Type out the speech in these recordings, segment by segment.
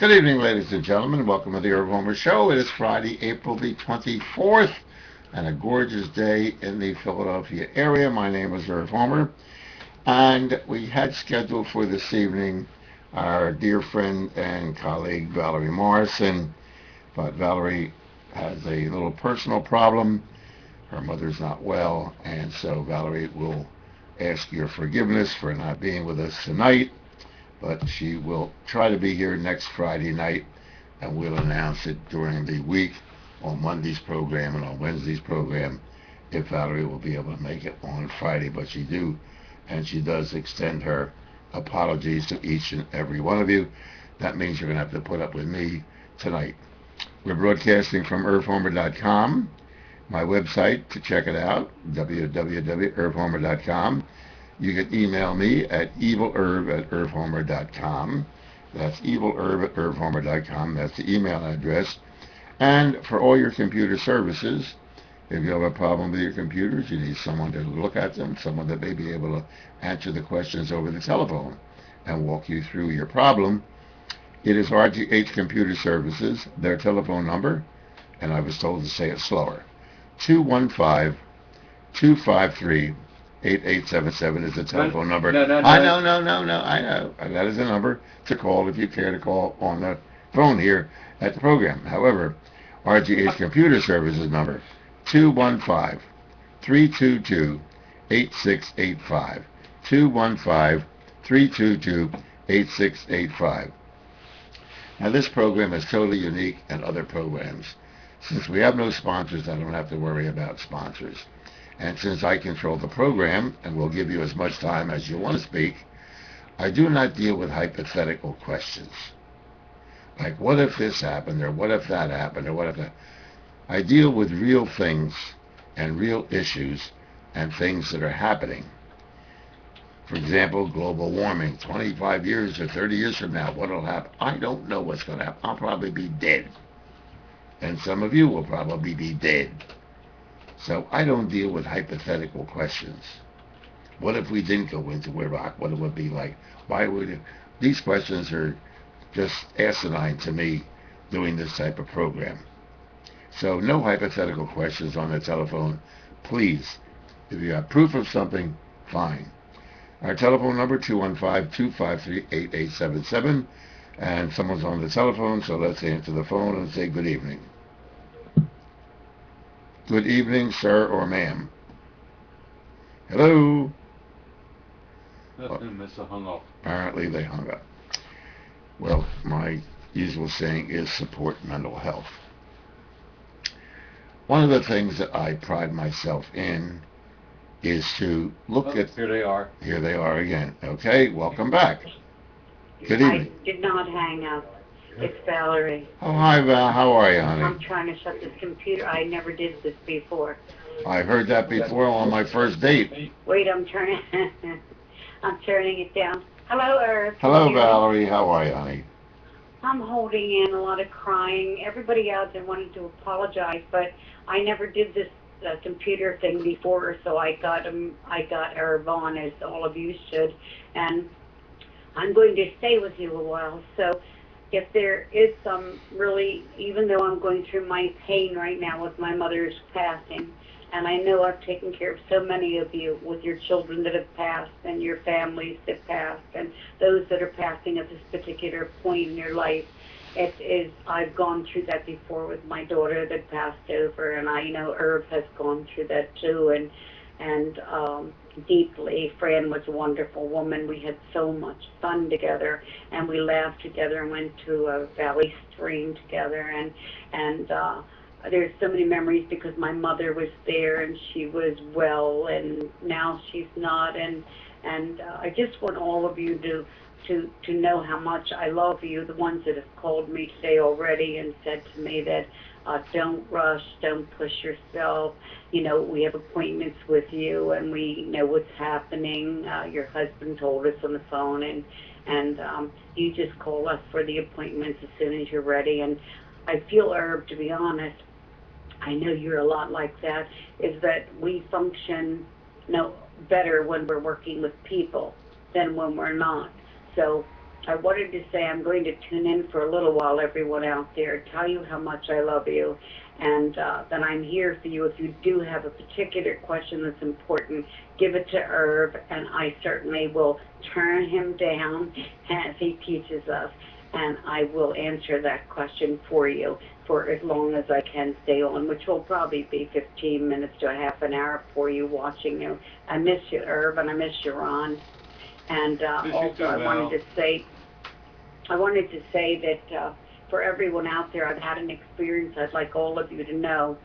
Good evening, ladies and gentlemen. Welcome to the Irv Homer Show. It is Friday, April the 24th, and a gorgeous day in the Philadelphia area. My name is Irv Homer, and we had scheduled for this evening our dear friend and colleague Valerie Morrison, but Valerie has a little personal problem. Her mother's not well, and so Valerie will ask your forgiveness for not being with us tonight. But she will try to be here next Friday night, and we'll announce it during the week on Monday's program and on Wednesday's program if Valerie will be able to make it on Friday. But she does extend her apologies to each and every one of you. That means you're going to have to put up with me tonight. We're broadcasting from irvhomer.com, my website to check it out, www.irvhomer.com. You can email me at evilirv@irvhomer.com. That's evilirv@irvhomer.com. That's the email address. And for all your computer services, if you have a problem with your computers, you need someone to look at them, someone that may be able to answer the questions over the telephone and walk you through your problem. It is RGH Computer Services, their telephone number, and I was told to say it slower. 215-253-8877 is the telephone number. No. I know. I know. That is the number to call if you care to call on the phone here at the program. However, RGH Computer Services number, 215-322-8685. 215-322-8685. Now, this program is totally unique and other programs. Since we have no sponsors, I don't have to worry about sponsors. And since I control the program and will give you as much time as you want to speak, I do not deal with hypothetical questions. Like, what if this happened, or what if that happened, or what if that... I deal with real things and real issues and things that are happening. For example, global warming. 25 years or 30 years from now, what will happen? I don't know what's going to happen. I'll probably be dead. And some of you will probably be dead. So I don't deal with hypothetical questions. What if we didn't go into Iraq? What it would be like? Why would it? These questions are just asinine to me doing this type of program. So no hypothetical questions on the telephone. Please, if you have proof of something, fine. Our telephone number, 215-253-8877. And someone's on the telephone, so let's answer the phone and say good evening. Good evening, sir or ma'am. Hello? Mr. hung up. Apparently they hung up. Well, my usual saying is support mental health. One of the things that I pride myself in is to look at... Here they are. Here they are again. Okay, welcome back. Good evening. I did not hang up. It's Valerie. Oh, hi, Val. How are you, honey? I'm trying to shut this computer. I never did this before. I heard that before on my first date. Wait, I'm turning it down. Hello, Irv. Hello, Valerie. How are you, honey? I'm holding in a lot of crying. Everybody out there wanted to apologize, but I never did this computer thing before, so I got Irv on, as all of you should, and I'm going to stay with you a while. So if there is some really, even though I'm going through my pain right now with my mother's passing, and I know I've taken care of so many of you with your children that have passed and your families that passed and those that are passing at this particular point in your life. I've gone through that before with my daughter that passed over, and I know Irv has gone through that too, and deeply. Fran was a wonderful woman. We had so much fun together, and we laughed together and went to a valley stream together, and there's so many memories because my mother was there and she was well, and now she's not, and I just want all of you to know how much I love you, the ones that have called me today already and said to me that don't rush, don't push yourself. You know, we have appointments with you and we know what's happening. Your husband told us on the phone, and you just call us for the appointments as soon as you're ready. And I feel, Irv, to be honest, I know you're a lot like that, is that we function better when we're working with people than when we're not. So I wanted to say I'm going to tune in for a little while, everyone out there, tell you how much I love you, and that I'm here for you. If you do have a particular question that's important, give it to Irv, and I certainly will turn him down as he teaches us, and I will answer that question for you for as long as I can stay on, which will probably be 15 minutes to a half an hour for you watching you. I miss you, Irv, and I miss you, Ron. And also, I wanted to say that for everyone out there, I've had an experience I'd like all of you to know.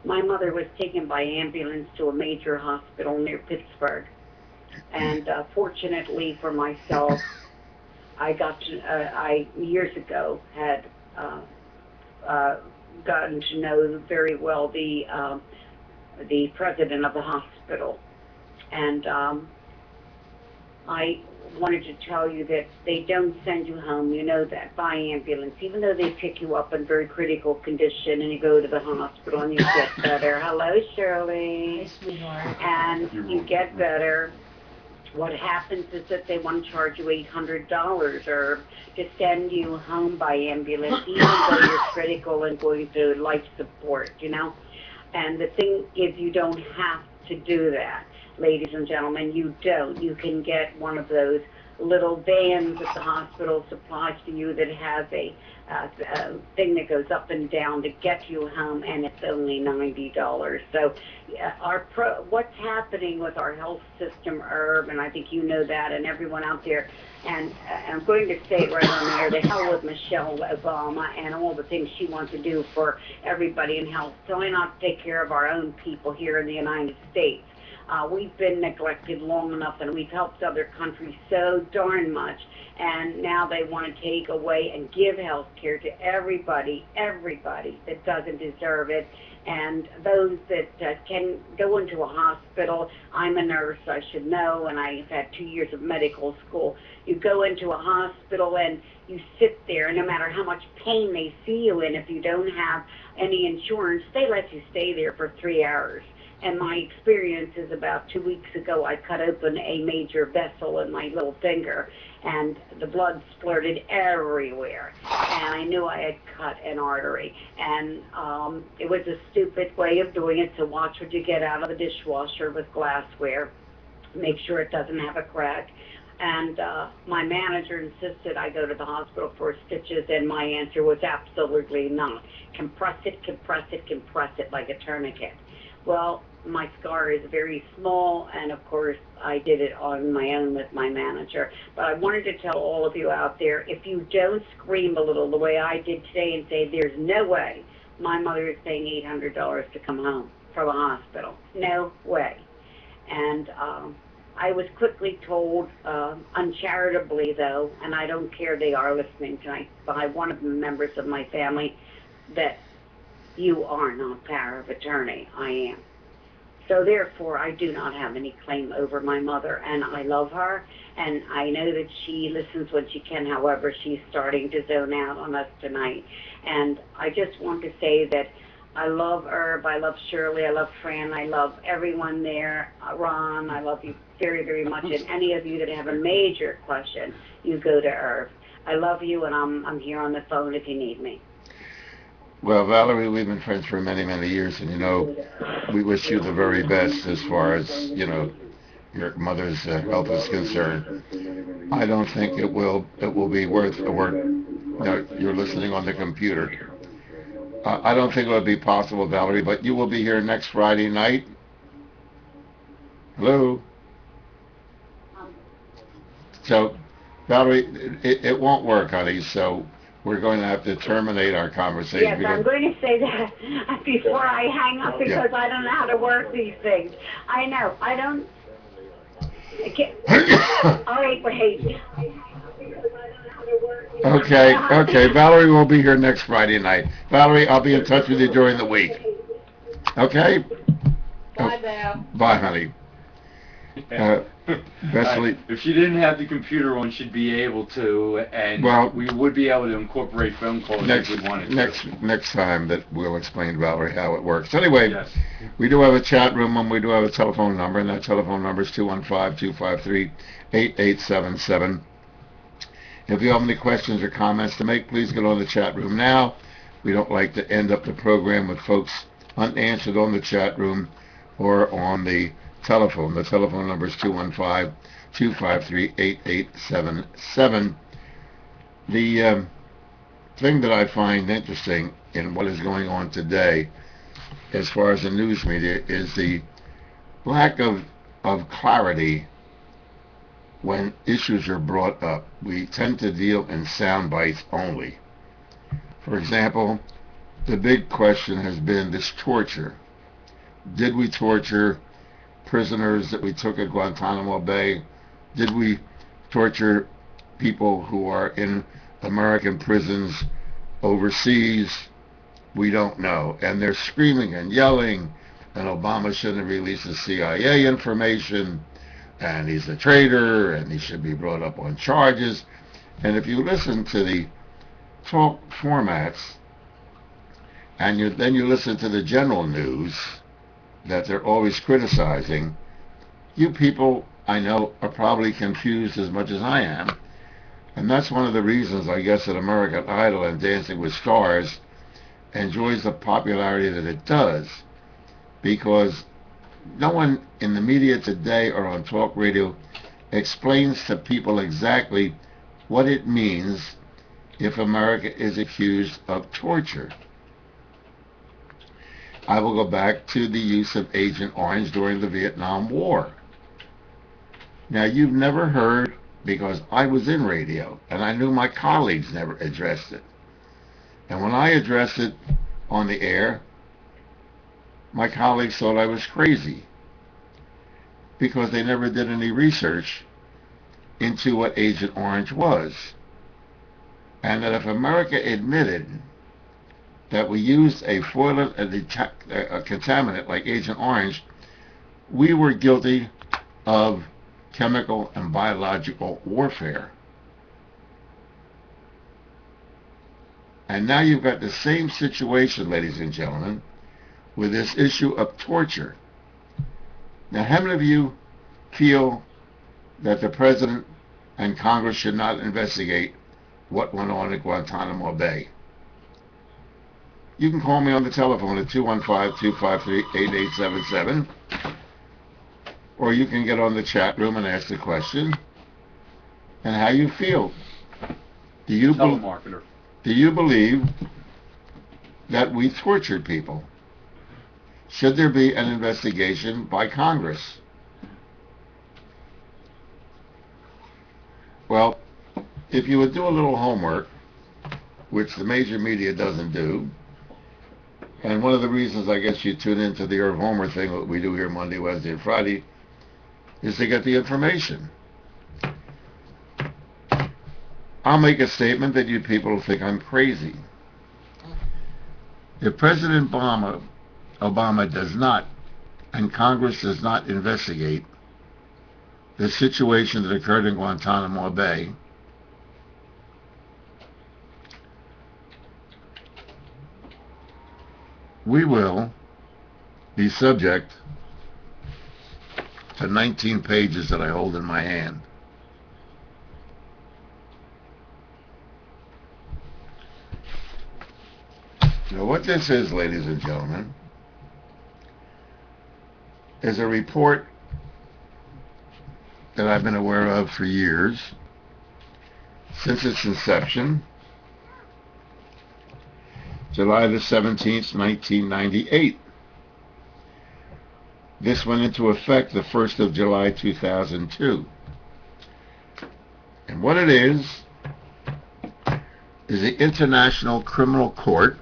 My mother was taken by ambulance to a major hospital near Pittsburgh, and fortunately for myself, I years ago had gotten to know very well the president of the hospital, and I wanted to tell you that they don't send you home, you know that, by ambulance, even though they pick you up in very critical condition and you go to the hospital and you get better. Hello, Shirley. Hi, sweetheart. And you get better. What happens is that they want to charge you $800 or to send you home by ambulance, even though you're critical and going through life support, you know. And the thing is, you don't have to do that. Ladies and gentlemen, you don't. You can get one of those little vans that the hospital supplies to you that has a thing that goes up and down to get you home, and it's only $90. So what's happening with our health system, Irv, and I think you know that, and everyone out there, and I'm going to say it right on the air, the hell with Michelle Obama and all the things she wants to do for everybody in health. So why not take care of our own people here in the United States? We've been neglected long enough, and we've helped other countries so darn much, and now they want to take away and give health care to everybody that doesn't deserve it, and those that can go into a hospital. I'm a nurse, I should know, and I've had 2 years of medical school. You go into a hospital and you sit there, and no matter how much pain they see you in, if you don't have any insurance, they let you stay there for 3 hours. And my experience is about 2 weeks ago, I cut open a major vessel in my little finger, and the blood splurted everywhere. And I knew I had cut an artery. And it was a stupid way of doing it, so watch what you get out of the dishwasher with glassware. Make sure it doesn't have a crack. And my manager insisted I go to the hospital for stitches, and my answer was absolutely not. Compress it, compress it, compress it like a tourniquet. Well, my scar is very small, and of course I did it on my own with my manager. But I wanted to tell all of you out there, if you don't scream a little the way I did today and say, there's no way my mother is paying $800 to come home from a hospital. No way. And I was quickly told, uncharitably though, and I don't care, they are listening tonight, by one of the members of my family, that you are not power of attorney. I am. So therefore, I do not have any claim over my mother, and I love her, and I know that she listens when she can. However, she's starting to zone out on us tonight. And I just want to say that I love Irv, I love Shirley, I love Fran, I love everyone there. Ron, I love you very, very much. And any of you that have a major question, you go to Irv. I love you, and I'm here on the phone if you need me. Well, Valerie, we've been friends for many, many years, and, you know, we wish you the very best as far as, you know, your mother's health is concerned. I don't think it will be worth a word. No, you're listening on the computer. I don't think it would be possible, Valerie, but you will be here next Friday night. Hello? So, Valerie, it won't work, honey, so we're going to have to terminate our conversation. Yes, I'm going to say that before I hang up, because I don't know how to work these things. I know. I don't. I can't. All right, wait. Okay. Valerie will be here next Friday night. Valerie, I'll be in touch with you during the week. Okay? Bye, Val. Bye, honey. If she didn't have the computer on, she'd be able to, and we would be able to incorporate phone calls if we wanted to. Next time that we'll explain to Valerie how it works. Anyway, yes. We do have a chat room, and we do have a telephone number, and that telephone number is 215-253-8877. If you have any questions or comments to make, please get on the chat room now. We don't like to end up the program with folks unanswered on the chat room or on the telephone. The telephone number is 215-253-8877. The thing that I find interesting in what is going on today as far as the news media is the lack of clarity when issues are brought up. We tend to deal in sound bites only. For example, the big question has been this torture. Did we torture prisoners that we took at Guantanamo Bay? Did we torture people who are in American prisons overseas? We don't know. And they're screaming and yelling, and Obama shouldn't have released the CIA information, and he's a traitor, and he should be brought up on charges. And if you listen to the talk formats, and then you listen to the general news that they're always criticizing, you people, I know, are probably confused as much as I am. And that's one of the reasons, I guess, that American Idol and Dancing with Stars enjoys the popularity that it does, because no one in the media today or on talk radio explains to people exactly what it means if America is accused of torture. I will go back to the use of Agent Orange during the Vietnam War. Now, you've never heard, because I was in radio and I knew my colleagues never addressed it. And when I addressed it on the air, my colleagues thought I was crazy because they never did any research into what Agent Orange was. And that if America admitted that we used a foilant, a contaminant like Agent Orange, we were guilty of chemical and biological warfare. And now you've got the same situation, ladies and gentlemen, with this issue of torture. Now, how many of you feel that the President and Congress should not investigate what went on at Guantanamo Bay? You can call me on the telephone at 215-253-8877, or you can get on the chat room and ask the question, and how you feel. Do you believe that we tortured people? Should there be an investigation by Congress? Well, if you would do a little homework, which the major media doesn't do, and one of the reasons I guess you tune into the Irv Homer thing that we do here Monday, Wednesday, and Friday, is to get the information. I'll make a statement that you people will think I'm crazy. If President Obama does not, and Congress does not investigate the situation that occurred in Guantanamo Bay, we will be subject to 19 pages that I hold in my hand. Now, what this is, ladies and gentlemen, is a report that I've been aware of for years, since its inception, July the 17th, 1998. This went into effect the 1st of July, 2002. And what it is the International Criminal Court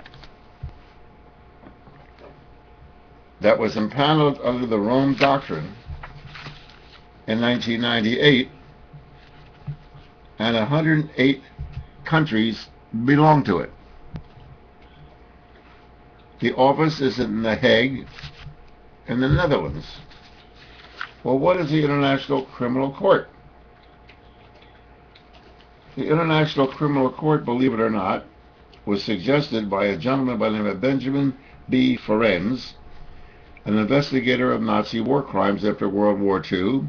that was impaneled under the Rome Doctrine in 1998, and 108 countries belong to it. The office is in The Hague, in the Netherlands. Well, what is the International Criminal Court? The International Criminal Court, believe it or not, was suggested by a gentleman by the name of Benjamin B. Ferencz, an investigator of Nazi war crimes after World War II,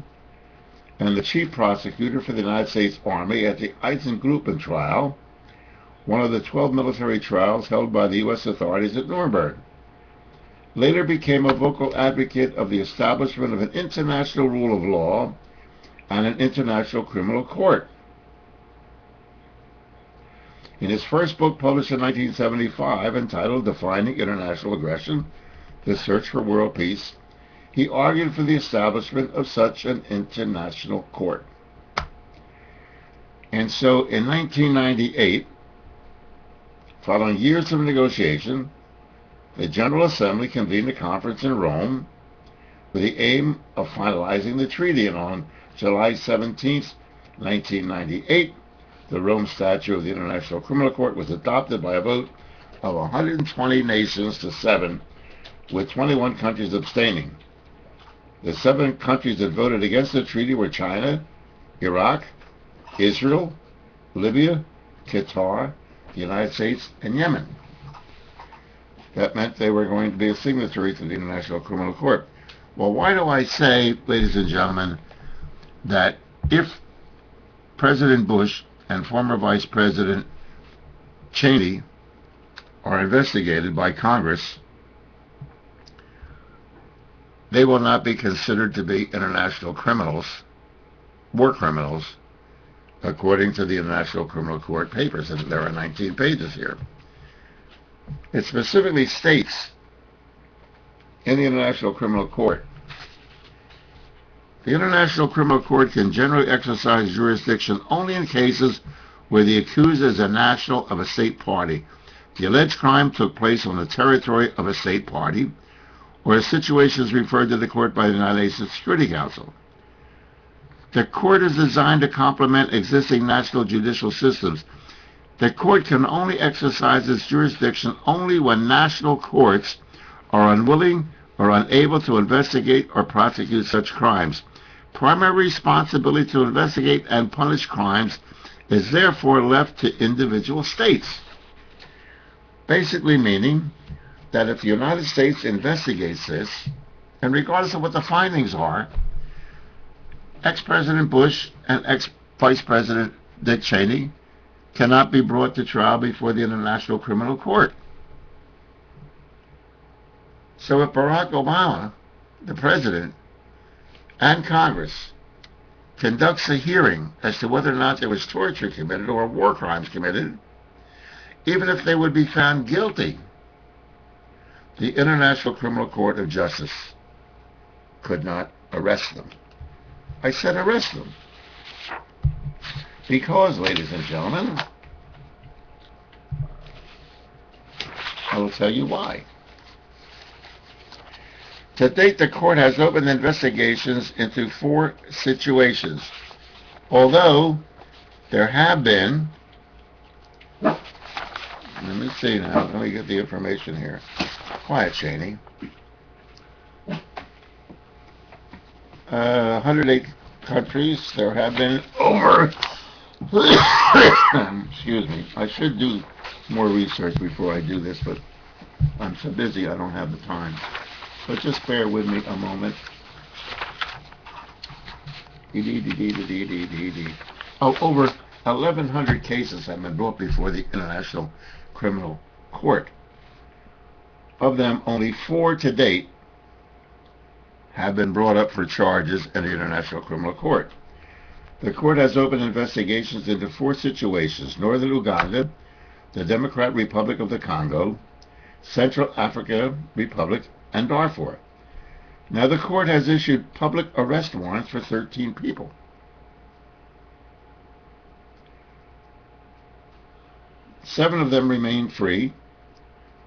and the chief prosecutor for the United States Army at the Eisengruppen trial, one of the 12 military trials held by the U.S. authorities at Nuremberg. Later became a vocal advocate of the establishment of an international rule of law and an international criminal court. In his first book, published in 1975, entitled Defining International Aggression, The Search for World Peace, he argued for the establishment of such an international court. And so in 1998, following years of negotiation, the General Assembly convened a conference in Rome with the aim of finalizing the treaty, and on July 17, 1998, the Rome Statute of the International Criminal Court was adopted by a vote of 120 nations to 7, with 21 countries abstaining. The 7 countries that voted against the treaty were China, Iraq, Israel, Libya, Qatar, the United States, and Yemen. That meant they were going to be a signatory to the International Criminal Court. Well, why do I say, ladies and gentlemen, that if President Bush and former Vice President Cheney are investigated by Congress, they will not be considered to be international criminals, war criminals, according to the International Criminal Court papers, and there are 19 pages here. It specifically states in the International Criminal Court, the International Criminal Court can generally exercise jurisdiction only in cases where the accused is a national of a state party, the alleged crime took place on the territory of a state party, or a situation is referred to the court by the United Nations Security Council. The court is designed to complement existing national judicial systems. The court can only exercise its jurisdiction only when national courts are unwilling or unable to investigate or prosecute such crimes. Primary responsibility to investigate and punish crimes is therefore left to individual states. Basically meaning that if the United States investigates this, and regardless of what the findings are, ex-President Bush and ex-Vice President Dick Cheney cannot be brought to trial before the International Criminal Court. So if Barack Obama, the President, and Congress conducts a hearing as to whether or not there was torture committed or war crimes committed, even if they would be found guilty, the International Criminal Court of Justice could not arrest them. I said arrest them. Because, ladies and gentlemen, I will tell you why. To date, the court has opened investigations into 4 situations, although there have been, let me see now, let me get the information here. Quiet, Cheney. 108 countries. There have been over excuse me, I should do more research before I do this, but I'm so busy I don't have the time. So just bear with me a moment. Oh, over 1,100 cases have been brought before the International Criminal Court. Of them, only 4 to date have been brought up for charges in the International Criminal Court. The court has opened investigations into 4 situations: Northern Uganda, the Democratic Republic of the Congo, Central African Republic, and Darfur. Now, the court has issued public arrest warrants for 13 people. Seven of them remain free.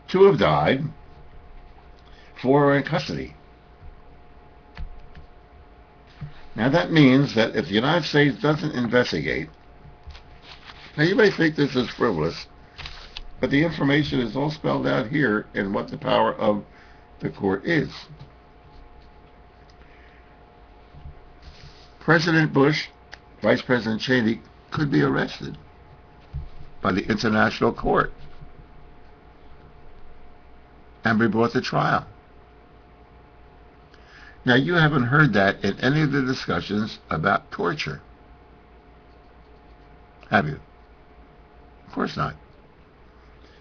2 have died. 4 are in custody. Now that means that if the United States doesn't investigate, now you may think this is frivolous, but the information is all spelled out here in what the power of the court is. President Bush, Vice President Cheney could be arrested by the International Court and be brought to trial. Now, you haven't heard that in any of the discussions about torture, have you? Of course not.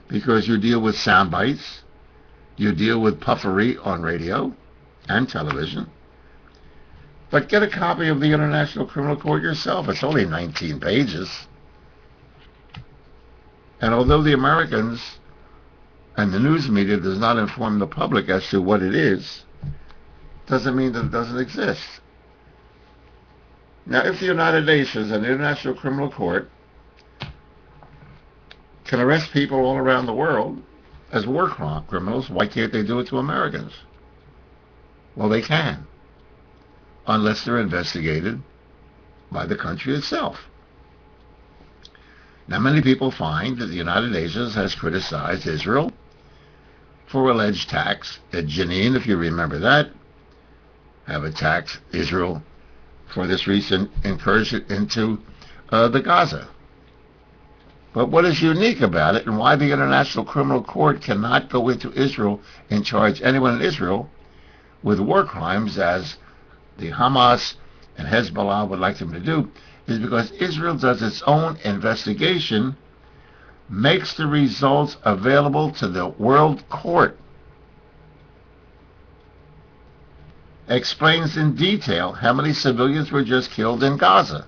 Because you deal with sound bites, you deal with puffery on radio and television. But get a copy of the International Criminal Court yourself. It's only 19 pages. And although the Americans and the news media does not inform the public as to what it is, doesn't mean that it doesn't exist. Now, if the United Nations and the International Criminal Court can arrest people all around the world as war criminals, why can't they do it to Americans? Well, they can, unless they're investigated by the country itself. Now, many people find that the United Nations has criticized Israel for alleged attacks at Jenin, if you remember that, have attacked Israel for this recent incursion into the Gaza. But what is unique about it, and why the International Criminal Court cannot go into Israel and charge anyone in Israel with war crimes, as the Hamas and Hezbollah would like them to do, is because Israel does its own investigation, makes the results available to the World Court, explains in detail how many civilians were just killed in Gaza,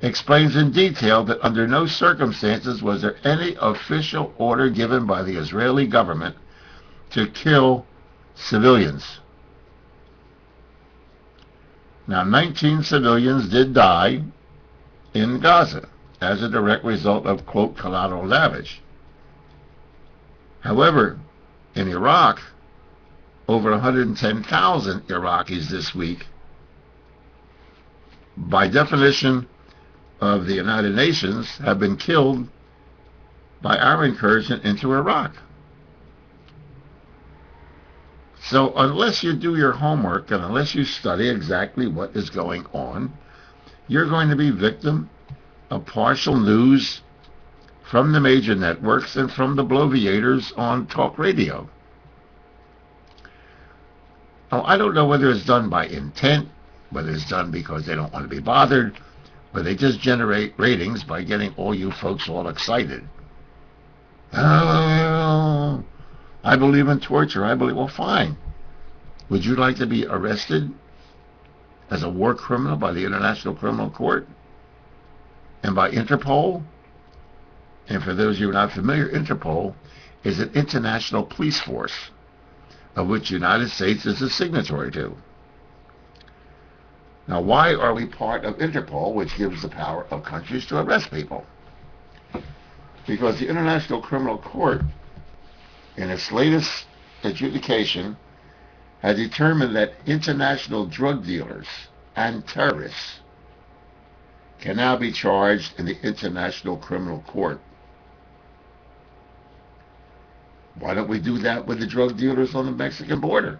explains in detail that under no circumstances was there any official order given by the Israeli government to kill civilians. Now, 19 civilians did die in Gaza as a direct result of, quote, collateral damage. However, in Iraq, over 110,000 Iraqis this week, by definition of the United Nations, have been killed by our incursion into Iraq. So unless you do your homework and unless you study exactly what is going on, you're going to be victim of partial news from the major networks and from the bloviators on talk radio. Now, I don't know whether it's done by intent, whether it's done because they don't want to be bothered, but they just generate ratings by getting all you folks all excited. Oh, I believe in torture. Well, fine. Would you like to be arrested as a war criminal by the International Criminal Court and by Interpol? And for those of you who are not familiar, Interpol is an international police force of which the United States is a signatory to. Now, why are we part of Interpol, which gives the power of countries to arrest people? Because the International Criminal Court, in its latest adjudication, has determined that international drug dealers and terrorists can now be charged in the International Criminal Court. Why don't we do that with the drug dealers on the Mexican border?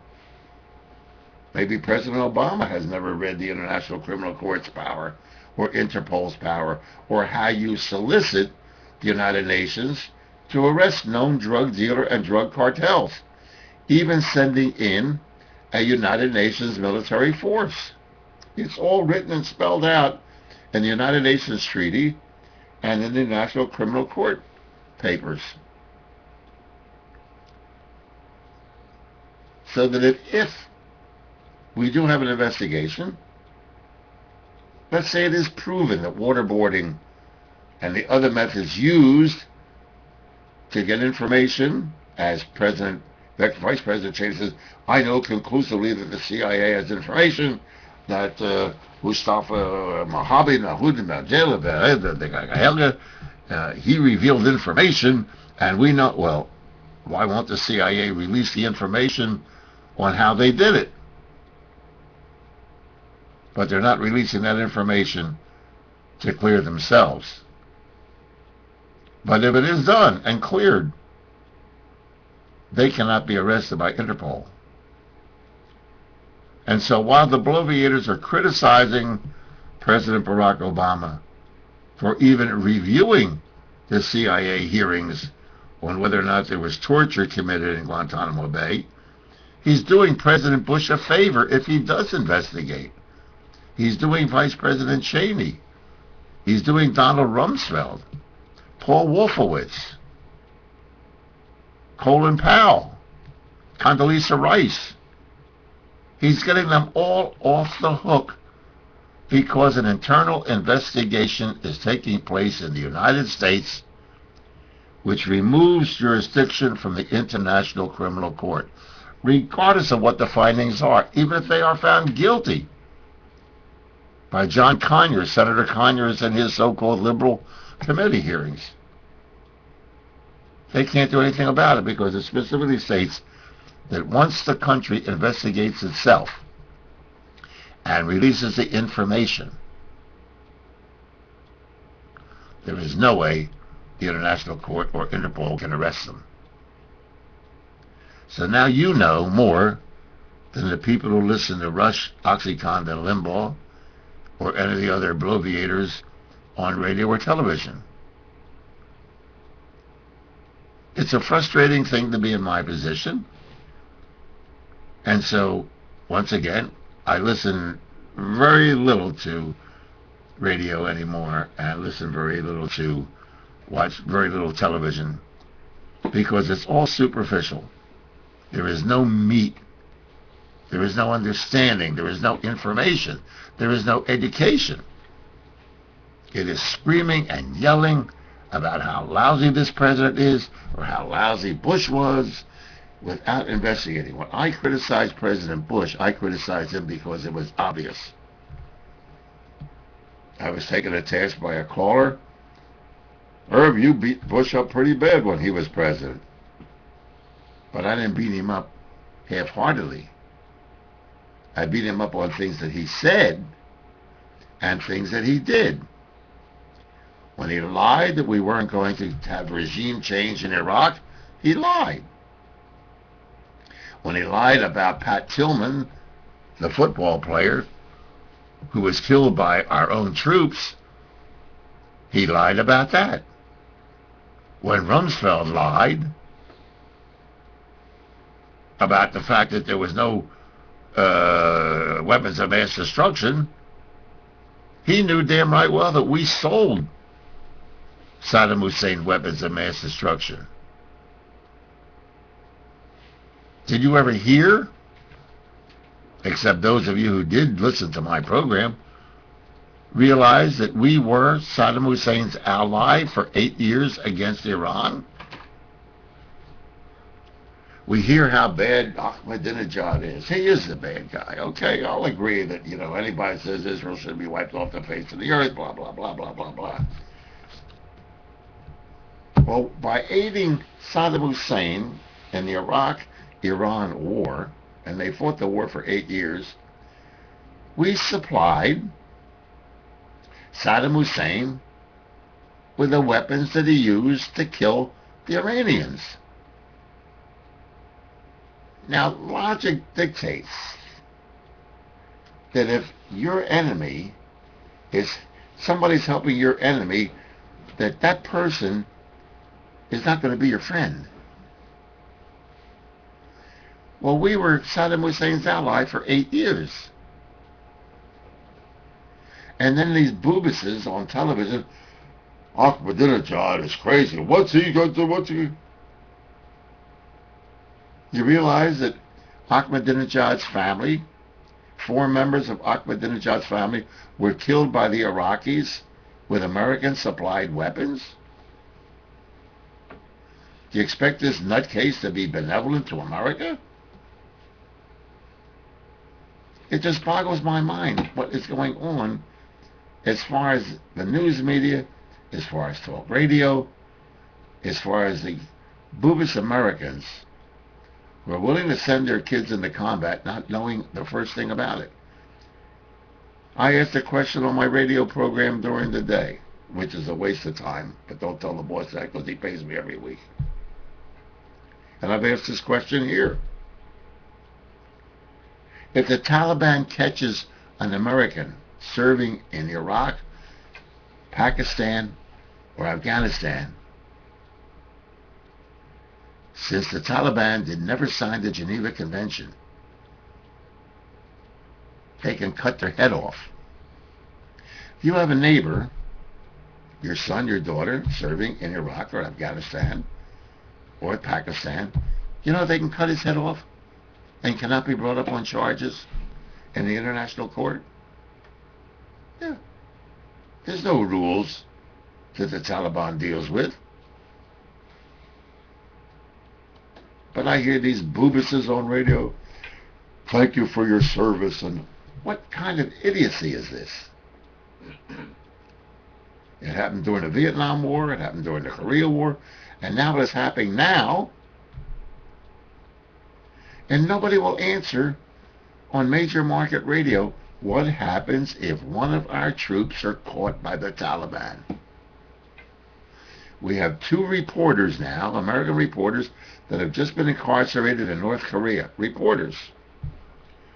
Maybe President Obama has never read the International Criminal Court's power or Interpol's power, or how you solicit the United Nations to arrest known drug dealer and drug cartels, even sending in a United Nations military force. It's all written and spelled out in the United Nations Treaty and in the International Criminal Court papers. So that if we do have an investigation, let's say it is proven that waterboarding and the other methods used to get information, as Vice President Cheney says, I know conclusively that the CIA has information that Mustafa Mohammed, he revealed information, and we know, well, why won't the CIA release the information on how they did it? But they're not releasing that information to clear themselves. But if it is done and cleared, they cannot be arrested by Interpol. And so while the bloviators are criticizing President Barack Obama for even reviewing the CIA hearings on whether or not there was torture committed in Guantanamo Bay, He's doing President Bush a favor if he does investigate. He's doing Vice President Cheney. He's doing Donald Rumsfeld, Paul Wolfowitz, Colin Powell, Condoleezza Rice. He's getting them all off the hook because an internal investigation is taking place in the United States which removes jurisdiction from the International Criminal Court, regardless of what the findings are, even if they are found guilty by John Conyers, Senator Conyers, and his so-called liberal committee hearings. They can't do anything about it because it specifically states that once the country investigates itself and releases the information, there is no way the International Court or Interpol can arrest them. So now you know more than the people who listen to Rush, Oxycontin, and Limbaugh, or any of the other bloviators on radio or television. It's a frustrating thing to be in my position. And so, once again, I listen very little to radio anymore, and listen very little to, watch very little television, because it's all superficial. There is no meat. There is no understanding. There is no information. There is no education. It is screaming and yelling about how lousy this president is or how lousy Bush was without investigating. When I criticized President Bush, I criticized him because it was obvious. I was taken to task by a caller. Irv, you beat Bush up pretty bad when he was president. But I didn't beat him up half-heartedly. I beat him up on things that he said and things that he did. When he lied that we weren't going to have regime change in Iraq, he lied. When he lied about Pat Tillman, the football player who was killed by our own troops, he lied about that. When Rumsfeld lied about the fact that there was no weapons of mass destruction, he knew damn right well that we sold Saddam Hussein weapons of mass destruction. Did you ever hear, except those of you who did listen to my program, realize that we were Saddam Hussein's ally for 8 years against Iran? We hear how bad Ahmadinejad is. He is the bad guy, okay? I'll agree that, anybody says Israel should be wiped off the face of the earth, blah, blah, blah, blah, blah, blah. Well, by aiding Saddam Hussein in the Iraq-Iran war, and they fought the war for 8 years, we supplied Saddam Hussein with the weapons that he used to kill the Iranians. Now, logic dictates that if your enemy is, somebody's helping your enemy, that person is not going to be your friend. Well, we were Saddam Hussein's ally for 8 years. And then these boobuses on television, Ahmadinejad is crazy. What's he going to do? You realize that Ahmadinejad's family, 4 members of Ahmadinejad's family, were killed by the Iraqis with American-supplied weapons? Do you expect this nutcase to be benevolent to America? It just boggles my mind what is going on as far as the news media, as far as talk radio, as far as the boobish Americans who are willing to send their kids into combat not knowing the first thing about it. I asked a question on my radio program during the day, which is a waste of time, but don't tell the boss that because he pays me every week. And I've asked this question here. If the Taliban catches an American serving in Iraq, Pakistan, or Afghanistan, since the Taliban did never sign the Geneva Convention, they can cut their head off. If you have a neighbor, your son, your daughter, serving in Iraq or Afghanistan or Pakistan, you know they can cut his head off and cannot be brought up on charges in the international court? Yeah. There's no rules that the Taliban deals with. But I hear these boobuses on radio, thank you for your service, and what kind of idiocy is this? It happened during the Vietnam War, it happened during the Korea War, and now it is happening now. And nobody will answer on major market radio what happens if one of our troops are caught by the Taliban. We have 2 reporters now, American reporters, that have just been incarcerated in North Korea. Reporters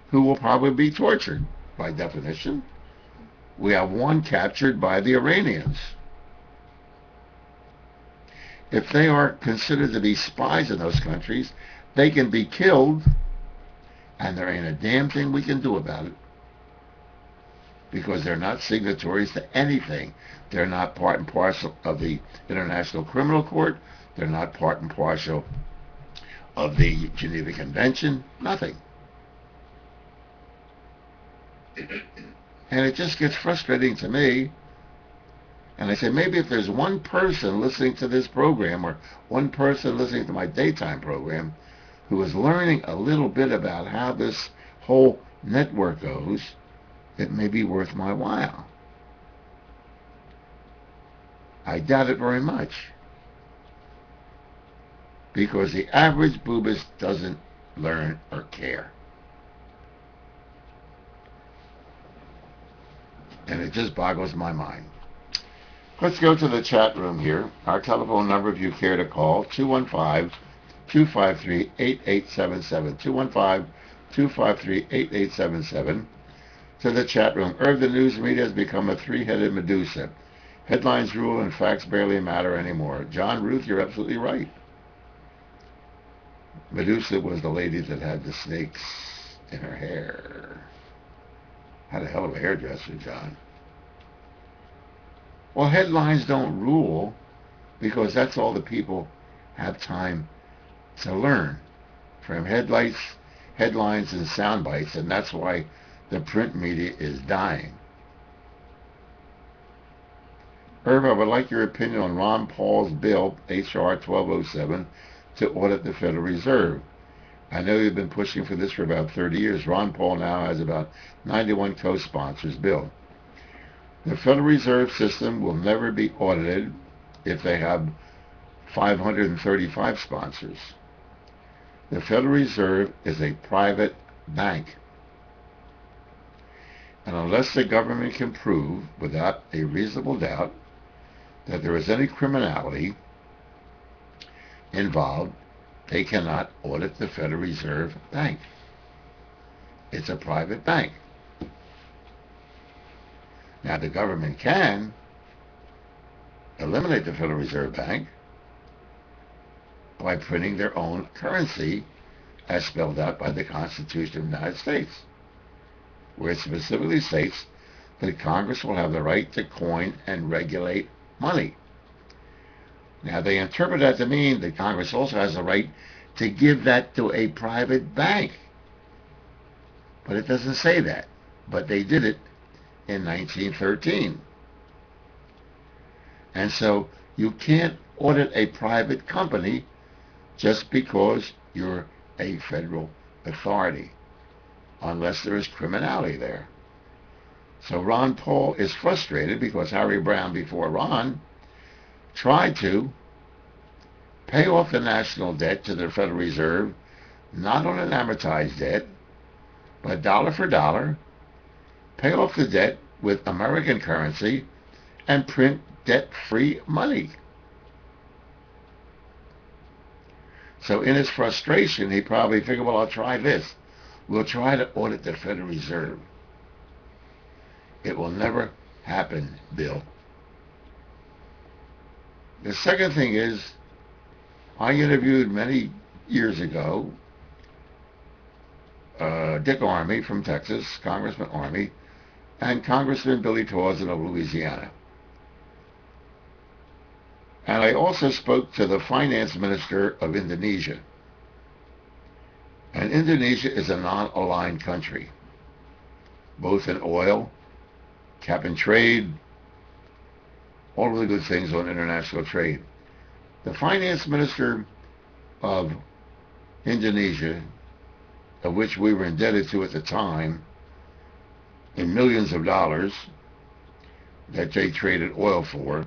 who will probably be tortured by definition. We have 1 captured by the Iranians. If they are considered to be spies in those countries, they can be killed, and there ain't a damn thing we can do about it, because they're not signatories to anything. They're not part and parcel of the International Criminal Court. They're not part and parcel of the Geneva Convention. Nothing. And it just gets frustrating to me. And I say, maybe if there's one person listening to this program, or one person listening to my daytime program, who is learning a little bit about how this whole network goes, it may be worth my while. I doubt it very much, because the average boobist doesn't learn or care. And it just boggles my mind. Let's go to the chat room here. Our telephone number, if you care to call, 215-253-8877. 215-253-8877. To the chat room. Irv, the news media has become a 3-headed Medusa. Headlines rule and facts barely matter anymore. John Ruth, you're absolutely right. Medusa was the lady that had the snakes in her hair. Had a hell of a hairdresser, John. Well, headlines don't rule, because that's all the people have time to learn from headlines and sound bites, and that's why the print media is dying. Irv, I would like your opinion on Ron Paul's bill, H.R. 1207, to audit the Federal Reserve. I know you've been pushing for this for about 30 years. Ron Paul now has about 91 co-sponsors. Bill, the Federal Reserve System will never be audited if they have 535 sponsors. The Federal Reserve is a private bank. And unless the government can prove, without a reasonable doubt, that there is any criminality involved, they cannot audit the Federal Reserve Bank. It's a private bank. Now, the government can eliminate the Federal Reserve Bank by printing their own currency, as spelled out by the Constitution of the United States, where it specifically states that Congress will have the right to coin and regulate money. Now, they interpret that to mean that Congress also has the right to give that to a private bank. But it doesn't say that. But they did it in 1913. And so you can't audit a private company just because you're a federal authority, unless there is criminality there. So Ron Paul is frustrated because Harry Brown, before Ron, tried to pay off the national debt to the Federal Reserve, not on an amortized debt, but dollar for dollar, pay off the debt with American currency, and print debt-free money. So in his frustration, he probably figured, well, I'll try this. We'll try to audit the Federal Reserve. It will never happen, Bill. The second thing is, I interviewed many years ago Dick Armey from Texas, Congressman Armey, and Congressman Billy Tauzin of Louisiana. And I also spoke to the finance minister of Indonesia. And Indonesia is a non-aligned country, both in oil, cap and trade, all of the good things on international trade. The finance minister of Indonesia, of which we were indebted to at the time in millions of dollars that they traded oil for,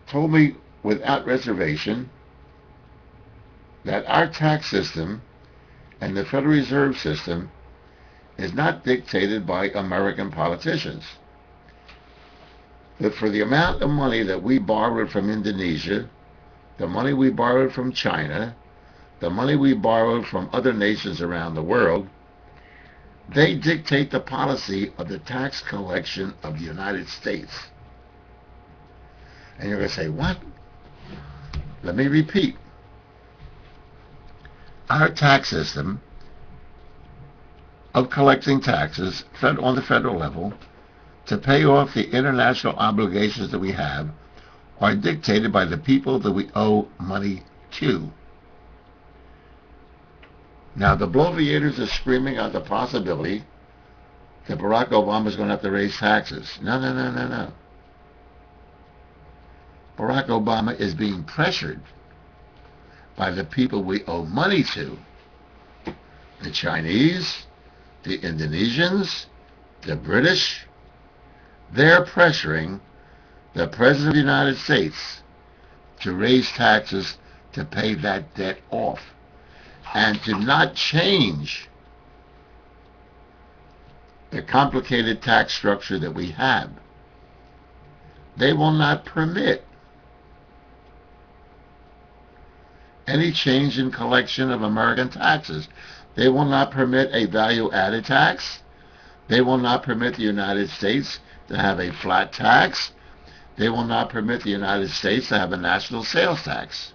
told me without reservation that our tax system and the Federal Reserve System is not dictated by American politicians. That for the amount of money that we borrowed from Indonesia, the money we borrowed from China, the money we borrowed from other nations around the world, they dictate the policy of the tax collection of the United States. And you're going to say, what? Let me repeat. Our tax system of collecting taxes on the federal level to pay off the international obligations that we have are dictated by the people that we owe money to. Now, the bloviators are screaming out the possibility that Barack Obama is going to have to raise taxes. No. Barack Obama is being pressured by the people we owe money to. The Chinese, the Indonesians, the British. They're pressuring the President of the United States to raise taxes to pay that debt off and to not change the complicated tax structure that we have. They will not permit any change in collection of American taxes. They will not permit a value-added tax. They will not permit the United States to have a flat tax. They will not permit the United States to have a national sales tax.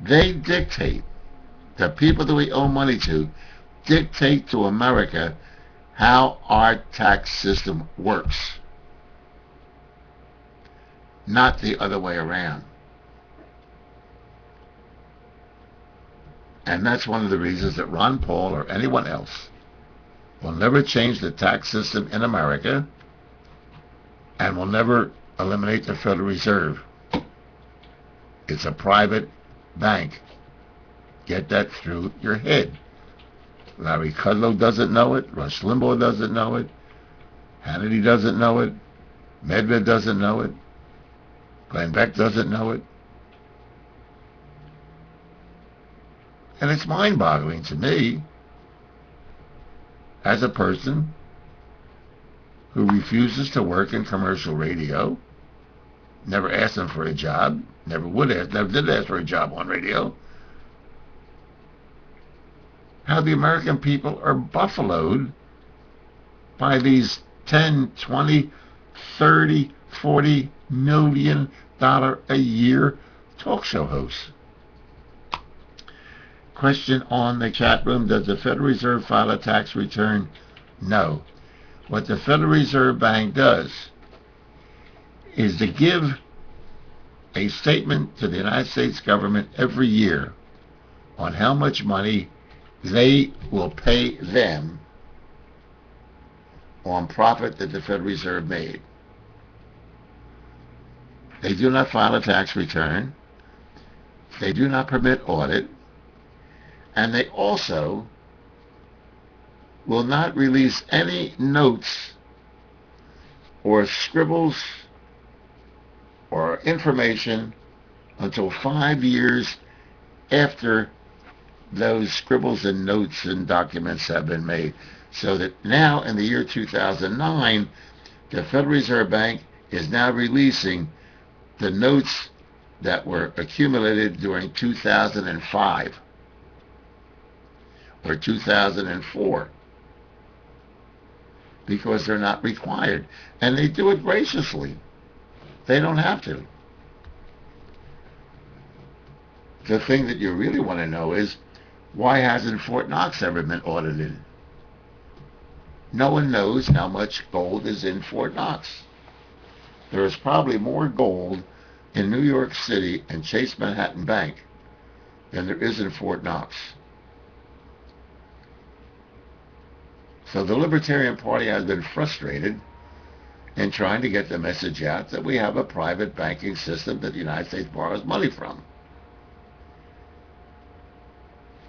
They dictate, the people that we owe money to, dictate to America how our tax system works, not the other way around. And that's one of the reasons that Ron Paul or anyone else will never change the tax system in America and will never eliminate the Federal Reserve. It's a private bank. Get that through your head. Larry Kudlow doesn't know it. Rush Limbaugh doesn't know it. Hannity doesn't know it. Medved doesn't know it. Glenn Beck doesn't know it. And it's mind-boggling to me, as a person who refuses to work in commercial radio, never asked them for a job, never did ask for a job on radio, how the American people are buffaloed by these 10, 20, 30, 40 million dollar a year talk show hosts. Question on the chat room: does the Federal Reserve file a tax return? No. What the Federal Reserve Bank does is to give a statement to the United States government every year on how much money they will pay them on profit that the Federal Reserve made. They do not file a tax return. They do not permit audit. And they also will not release any notes or scribbles or information until 5 years after those scribbles and notes and documents have been made. So that now in the year 2009, the Federal Reserve Bank is now releasing the notes that were accumulated during 2005 or 2004, because they're not required. And they do it graciously. They don't have to. the thing that you really want to know is, why hasn't Fort Knox ever been audited? No one knows how much gold is in Fort Knox. There is probably more gold in New York City and Chase Manhattan Bank than there is in Fort Knox. So the Libertarian Party has been frustrated in trying to get the message out that we have a private banking system that the United States borrows money from.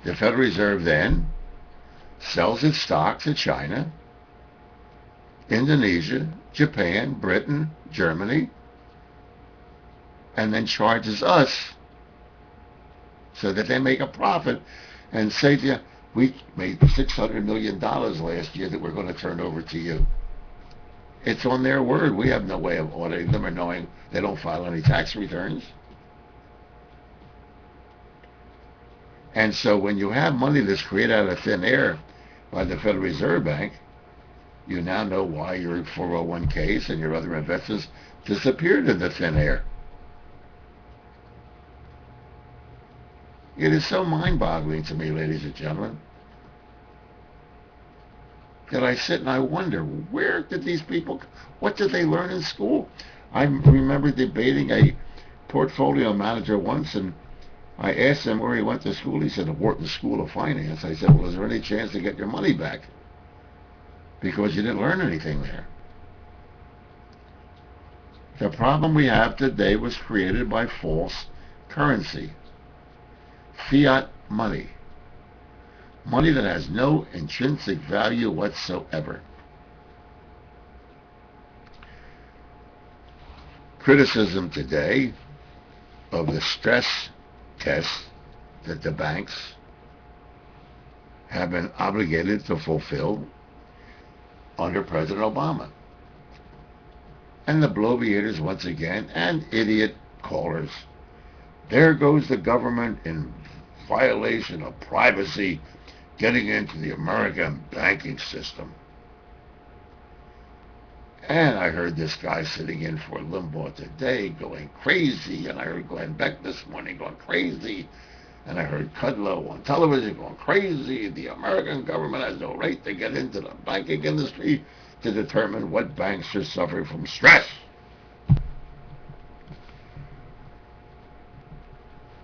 The Federal Reserve then sells its stock to China, Indonesia, Japan, Britain, Germany, and then charges us so that they make a profit and say to you, we made $600 million last year that we're going to turn over to you. It's on their word. We have no way of auditing them or knowing they don't file any tax returns. And so when you have money that's created out of thin air by the Federal Reserve Bank, you now know why your 401ks and your other investments disappeared into thin air. It is so mind-boggling to me, ladies and gentlemen, that I sit and I wonder, where did these people, what did they learn in school? I remember debating a portfolio manager once, and I asked him where he went to school. He said, the Wharton School of Finance. I said, well, is there any chance to get your money back? Because you didn't learn anything there. The problem we have today was created by false currency. Fiat money. Money that has no intrinsic value whatsoever. Criticism today of the stress tests that the banks have been obligated to fulfill under President Obama. And the bloviators once again, and idiot callers. There goes the government in violation of privacy getting into the American banking system. And I heard this guy sitting in for Limbaugh today going crazy, and I heard Glenn Beck this morning going crazy, and I heard Kudlow on television going crazy. The American government has no right to get into the banking industry to determine what banks are suffering from stress.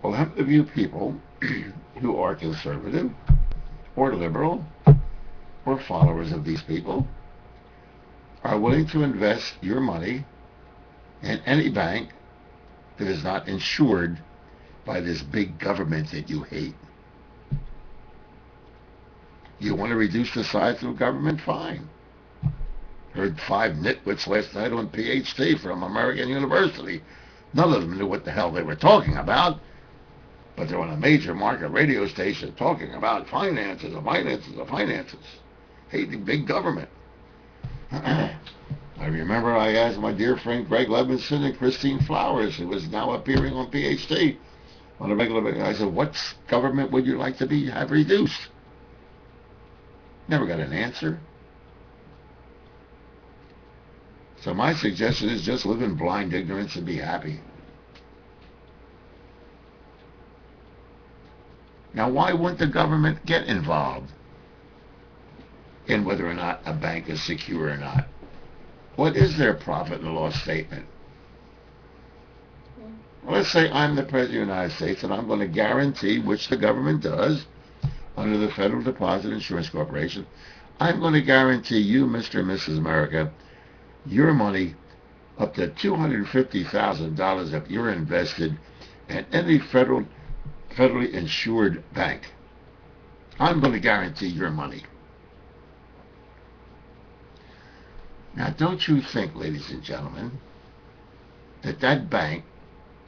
Well, how many of you people who are conservative or liberal or followers of these people are willing to invest your money in any bank that is not insured by this big government that you hate? You want to reduce the size of government? Fine. Heard 5 nitwits last night on PhD from American University. None of them knew what the hell they were talking about, but they're on a major market radio station talking about finances and finances and finances. Hating big government. I remember I asked my dear friend Greg Levinson and Christine Flowers, who is now appearing on PhD on a regular basis. I said, what government would you like to have reduced? Never got an answer. So my suggestion is just live in blind ignorance and be happy. Now, why wouldn't the government get involved in whether or not a bank is secure or not? What is their profit and loss statement? Well, let's say I'm the President of the United States and I'm going to guarantee, which the government does under the Federal Deposit Insurance Corporation, I'm going to guarantee you, Mr. and Mrs. America, your money up to $250,000 if you're invested in any federally insured bank. I'm going to guarantee your money. Now, don't you think, ladies and gentlemen, that that bank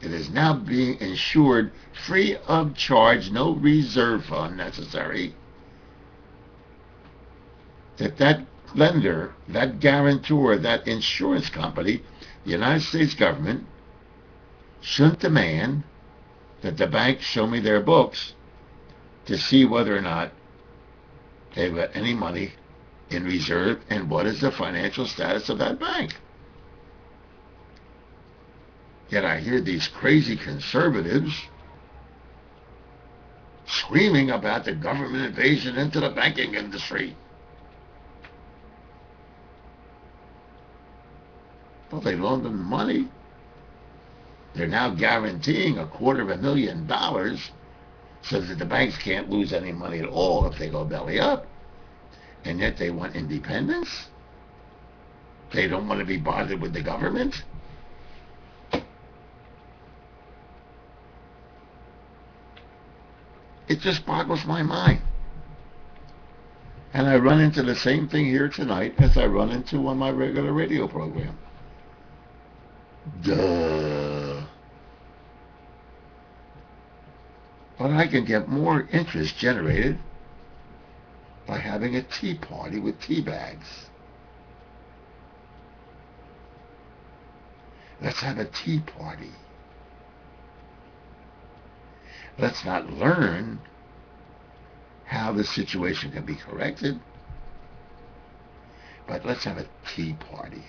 that is now being insured free of charge, no reserve fund necessary, that lender, that guarantor, that insurance company, the United States government, shouldn't demand that the bank show me their books to see whether or not they've got any money in reserve and what is the financial status of that bank. Yet I hear these crazy conservatives screaming about the government invasion into the banking industry. Well, they loaned them money. They're now guaranteeing $250,000 so that the banks can't lose any money at all if they go belly up. And yet they want independence? They don't want to be bothered with the government? It just boggles my mind. And I run into the same thing here tonight as I run into on my regular radio program. Duh. But I can get more interest generated by having a tea party with tea bags. Let's have a tea party. Let's not learn how the situation can be corrected, but let's have a tea party.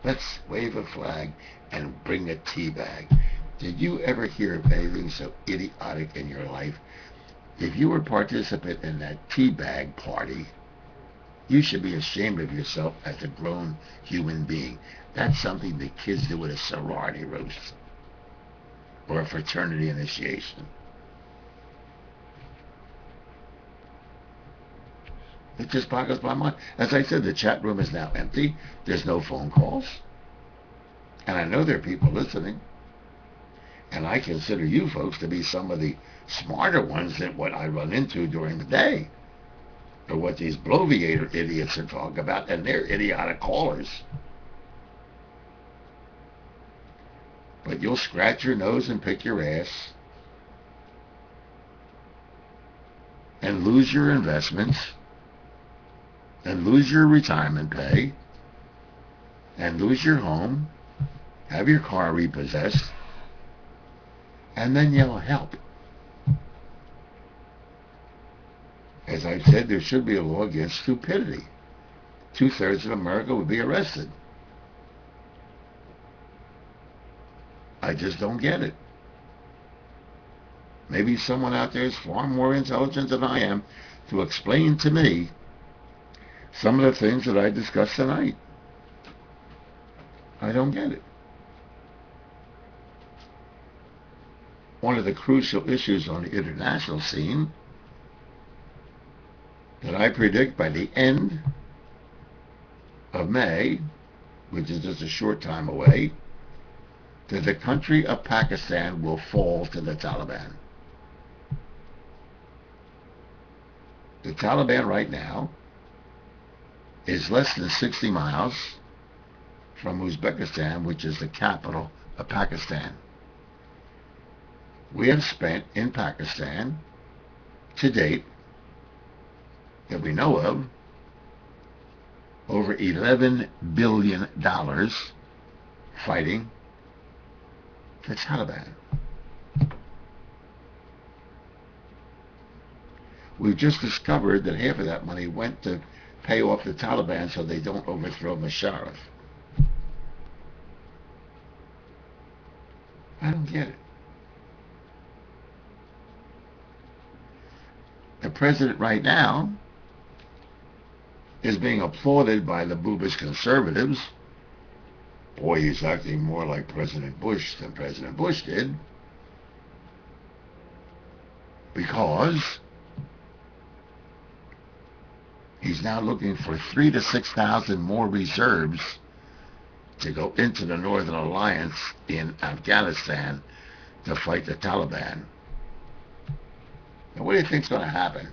Let's wave a flag and bring a tea bag. Did you ever hear of anything so idiotic in your life? If you were a participant in that tea bag party, you should be ashamed of yourself as a grown human being. That's something the kids do at a sorority roast or a fraternity initiation. It just boggles my mind. As I said, the chat room is now empty. There's no phone calls. And I know there are people listening. And I consider you folks to be some of the smarter ones than what I run into during the day. Or what these bloviator idiots are talking about, and they're idiotic callers. But you'll scratch your nose and pick your ass and lose your investments and lose your retirement pay and lose your home, have your car repossessed, and then yell help. As I've said, there should be a law against stupidity. 2/3 of America would be arrested. I just don't get it. Maybe someone out there is far more intelligent than I am to explain to me some of the things that I discussed tonight. I don't get it. One of the crucial issues on the international scene that I predict by the end of May, which is just a short time away, that the country of Pakistan will fall to the Taliban. The Taliban right now is less than 60 miles from Uzbekistan, which is the capital of Pakistan. We have spent in Pakistan to date, that we know of, over $11 billion fighting the Taliban. We've just discovered that half of that money went to pay off the Taliban so they don't overthrow Musharraf. I don't get it. The president right now is being applauded by the boobish conservatives. Boy, he's acting more like President Bush than President Bush did. Because he's now looking for 3,000 to 6,000 more reserves to go into the Northern Alliance in Afghanistan to fight the Taliban. Now, what do you think is going to happen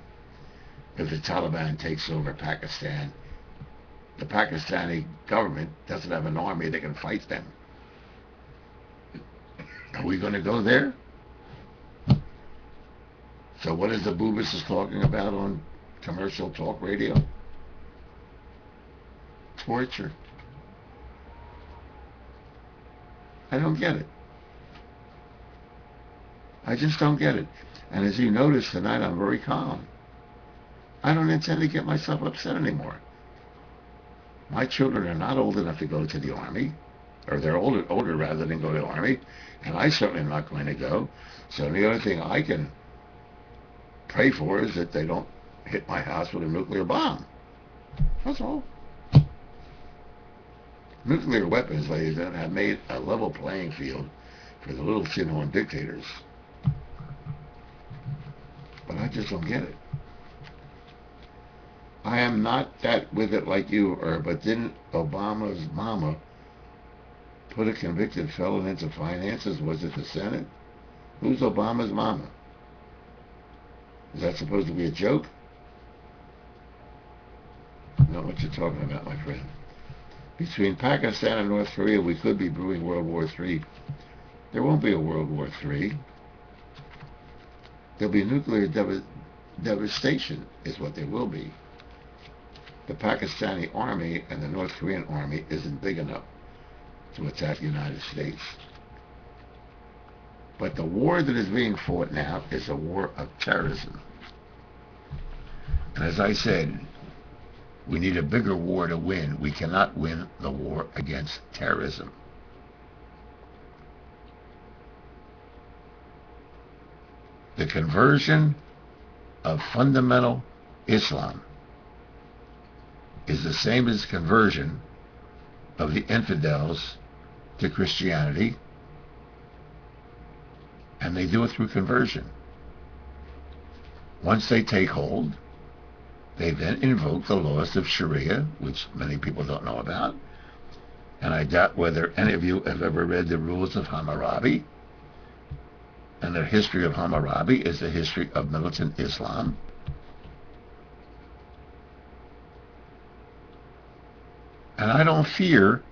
if the Taliban takes over Pakistan? The Pakistani government doesn't have an army that can fight them. Are we going to go there? So what is the Boobus is talking about on commercial talk radio? Torture. I don't get it. I just don't get it. And as you notice tonight, I'm very calm. I don't intend to get myself upset anymore. My children are not old enough to go to the Army, or they're older rather than go to the Army, and I certainly am not going to go. So the only thing I can pray for is that they don't hit my house with a nuclear bomb. That's all. Nuclear weapons, ladies and gentlemen, have made a level playing field for the little tin-horn dictators. But I just don't get it. I am not that with it like you are, but didn't Obama's mama put a convicted felon into finances? Was it the Senate? Who's Obama's mama? Is that supposed to be a joke? I know what you're talking about, my friend. Between Pakistan and North Korea, we could be brewing World War III. There won't be a World War III. There'll be nuclear devastation, is what there will be. The Pakistani army and the North Korean army isn't big enough to attack the United States. But the war that is being fought now is a war of terrorism. And as I said, we need a bigger war to win. We cannot win the war against terrorism. The conversion of fundamental Islam is the same as conversion of the infidels to Christianity, and they do it through conversion. Once they take hold, they then invoke the laws of Sharia, which many people don't know about, and I doubt whether any of you have ever read the rules of Hammurabi. And the history of Hammurabi is the history of militant Islam. And I don't fear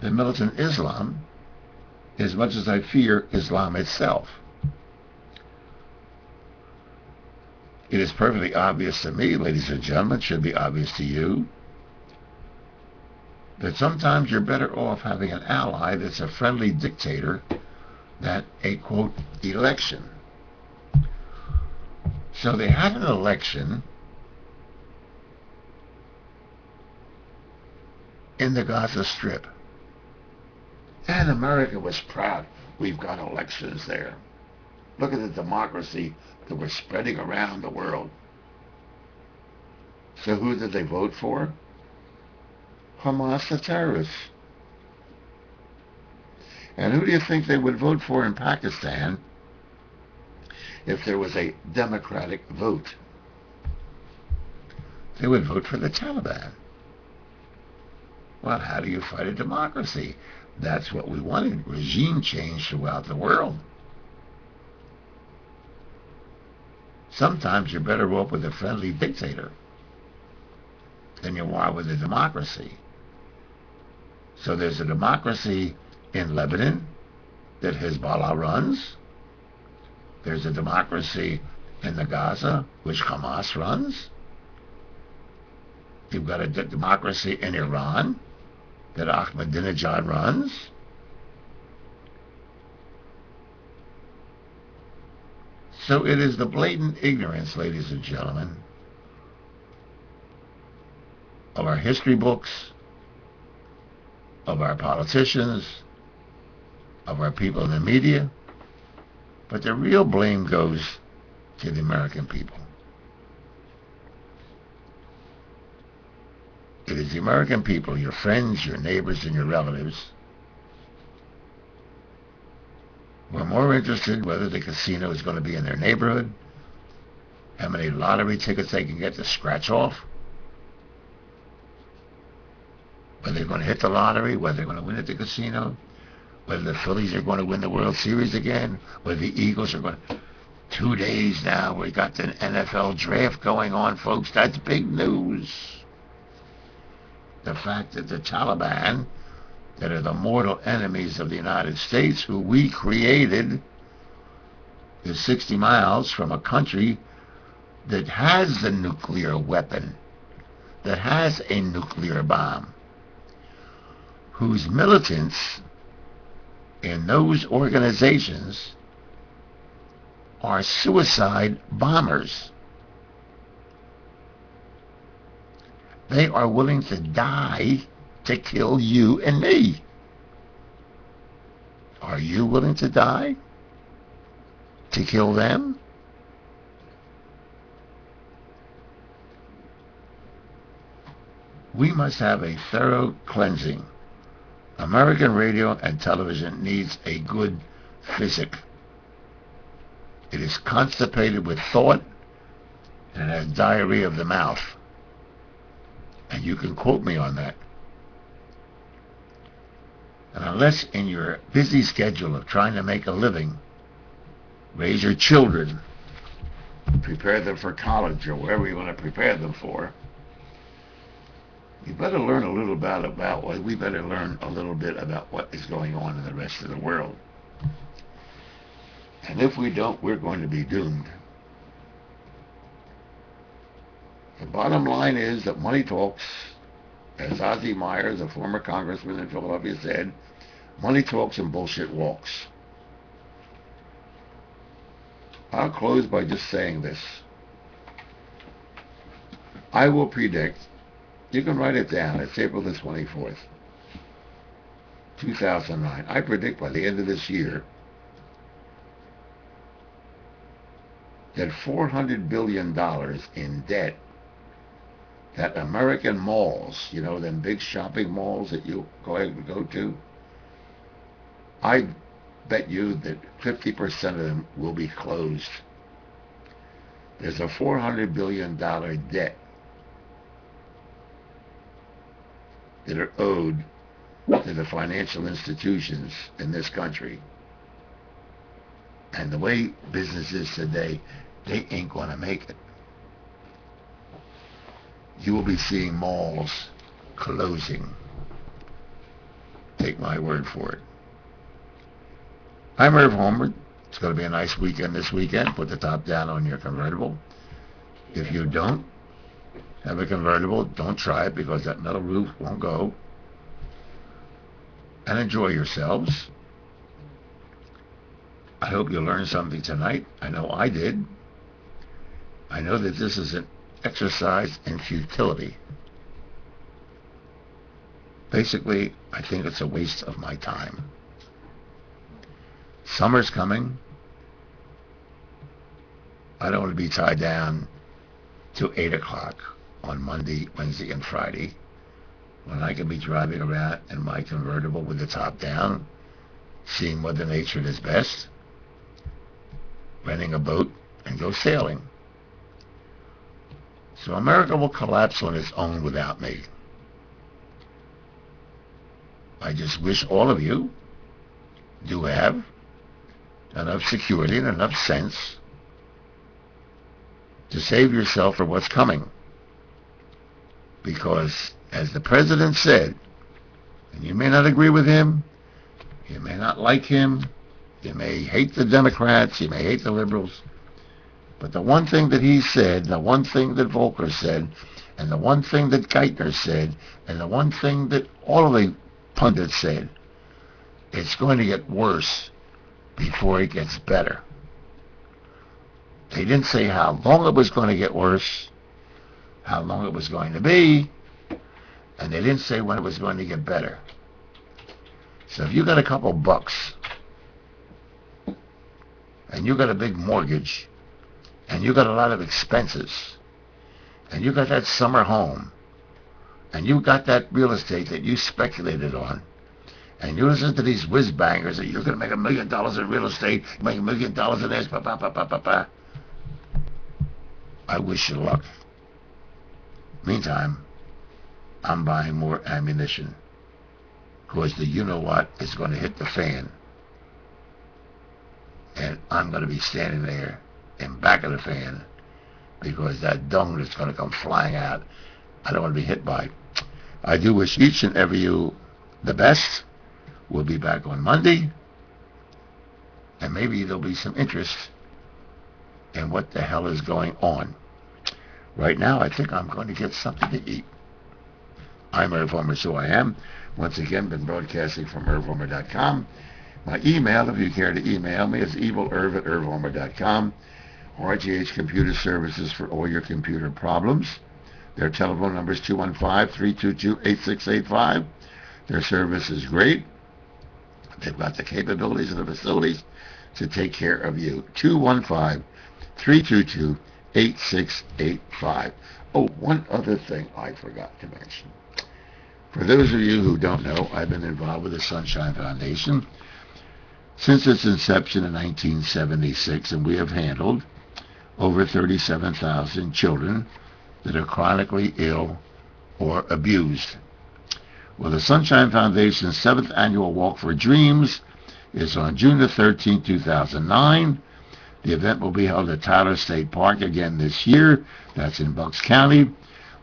the militant Islam as much as I fear Islam itself. It is perfectly obvious to me, ladies and gentlemen, it should be obvious to you, that sometimes you're better off having an ally that's a friendly dictator than a, quote, election. So they had an election in the Gaza Strip. And America was proud. We've got elections there. Look at the democracy that we're spreading around the world. So who did they vote for? Hamas, the terrorists. And who do you think they would vote for in Pakistan if there was a democratic vote? They would vote for the Taliban. Well, how do you fight a democracy? That's what we wanted, regime change throughout the world. Sometimes you're better off with a friendly dictator than you are with a democracy. So there's a democracy in Lebanon that Hezbollah runs. There's a democracy in the Gaza which Hamas runs. You've got a democracy in Iran that Ahmadinejad runs. So it is the blatant ignorance, ladies and gentlemen, of our history books, of our politicians, of our people in the media, but the real blame goes to the American people. It is the American people, your friends, your neighbors, and your relatives, who are more interested whether the casino is going to be in their neighborhood, how many lottery tickets they can get to scratch off, whether they're going to hit the lottery, whether they're going to win at the casino, whether the Phillies are going to win the World Series again, whether the Eagles are going to... 2 days now, we got the NFL draft going on, folks. That's big news. The fact that the Taliban, that are the mortal enemies of the United States, who we created, is 60 miles from a country that has the nuclear weapon, that has a nuclear bomb, whose militants in those organizations are suicide bombers. They are willing to die to kill you and me. Are you willing to die to kill them? We must have a thorough cleansing. American radio and television needs a good physic. It is constipated with thought, and it has diarrhea of the mouth. And you can quote me on that. And unless in your busy schedule of trying to make a living, raise your children, prepare them for college or wherever you want to prepare them for, you better learn a little we better learn a little bit about what is going on in the rest of the world. And if we don't, we're going to be doomed. The bottom line is that money talks. As Ozzie Myers, a former congressman in Philadelphia, said, money talks and bullshit walks. I'll close by just saying this. I will predict, you can write it down, it's April the 24th, 2009. I predict by the end of this year that $400 billion in debt that American malls, you know, them big shopping malls that you go to, I bet you that 50% of them will be closed. There's a $400 billion debt that are owed to the financial institutions in this country. And the way business is today, they ain't going to make it. You will be seeing malls closing. Take my word for it. I'm Irv Homer. It's going to be a nice weekend this weekend. Put the top down on your convertible. If you don't have a convertible, don't try it because that metal roof won't go. And enjoy yourselves. I hope you learned something tonight. I know I did. I know that this is an exercise in futility. Basically, I think it's a waste of my time. Summer's coming. I don't want to be tied down to 8 o'clock on Monday, Wednesday, and Friday when I can be driving around in my convertible with the top down, seeing Mother Nature at its best, renting a boat, and go sailing. So America will collapse on its own without me. I just wish all of you do have enough security and enough sense to save yourself for what's coming. Because, as the president said, and you may not agree with him, you may not like him, you may hate the Democrats, you may hate the liberals, but the one thing that he said, the one thing that Volcker said, and the one thing that Geithner said, and the one thing that all of the pundits said, it's going to get worse before it gets better. They didn't say how long it was going to get worse, how long it was going to be, and they didn't say when it was going to get better. So if you got a couple bucks, and you got a big mortgage, and you got a lot of expenses, and you got that summer home, and you got that real estate that you speculated on, and you listen to these whiz-bangers that you're going to make $1 million in real estate, make $1 million in this, I wish you luck. Meantime, I'm buying more ammunition, because the you-know-what is going to hit the fan, and I'm going to be standing there in back of the fan, because that dung that's going to come flying out, I don't want to be hit by. I do wish each and every you the best. We'll be back on Monday, and maybe there'll be some interest in what the hell is going on. Right now, I think I'm going to get something to eat. I'm Irv Homer, so I am. Once again, been broadcasting from irvhomer.com. My email, if you care to email me, is evilerv@irvhomer.com. RGH Computer Services for all your computer problems. Their telephone number is 215-322-8685. Their service is great. They've got the capabilities and the facilities to take care of you. 215-322-8685. 8685. Oh, one other thing I forgot to mention. For those of you who don't know, I've been involved with the Sunshine Foundation since its inception in 1976, and we have handled over 37,000 children that are chronically ill or abused. Well, the Sunshine Foundation's 7th annual Walk for Dreams is on June the 13th, 2009. The event will be held at Tyler State Park again this year. That's in Bucks County.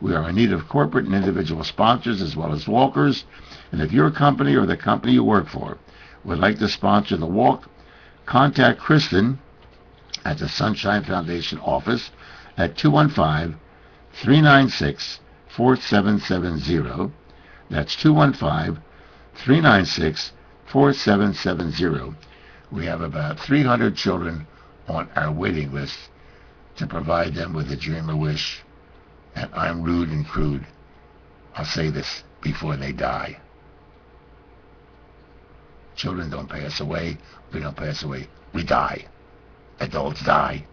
We are in need of corporate and individual sponsors as well as walkers. And if your company or the company you work for would like to sponsor the walk, contact Kristen at the Sunshine Foundation office at 215-396-4770. That's 215-396-4770. We have about 300 children on our waiting list to provide them with a dream or wish. And I'm rude and crude. I'll say this before they die. Children don't pass away. We don't pass away. We die. Adults die.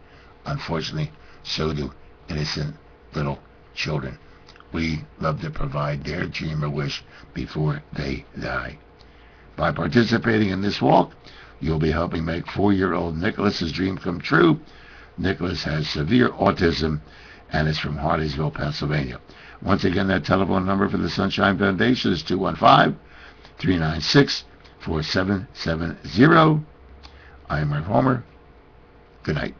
Unfortunately, so do innocent little children. We love to provide their dream or wish before they die. By participating in this walk, you'll be helping make 4-year-old Nicholas's dream come true. Nicholas has severe autism and is from Hardeysville, Pennsylvania. Once again, that telephone number for the Sunshine Foundation is 215-396-4770. I am Irv Homer. Good night.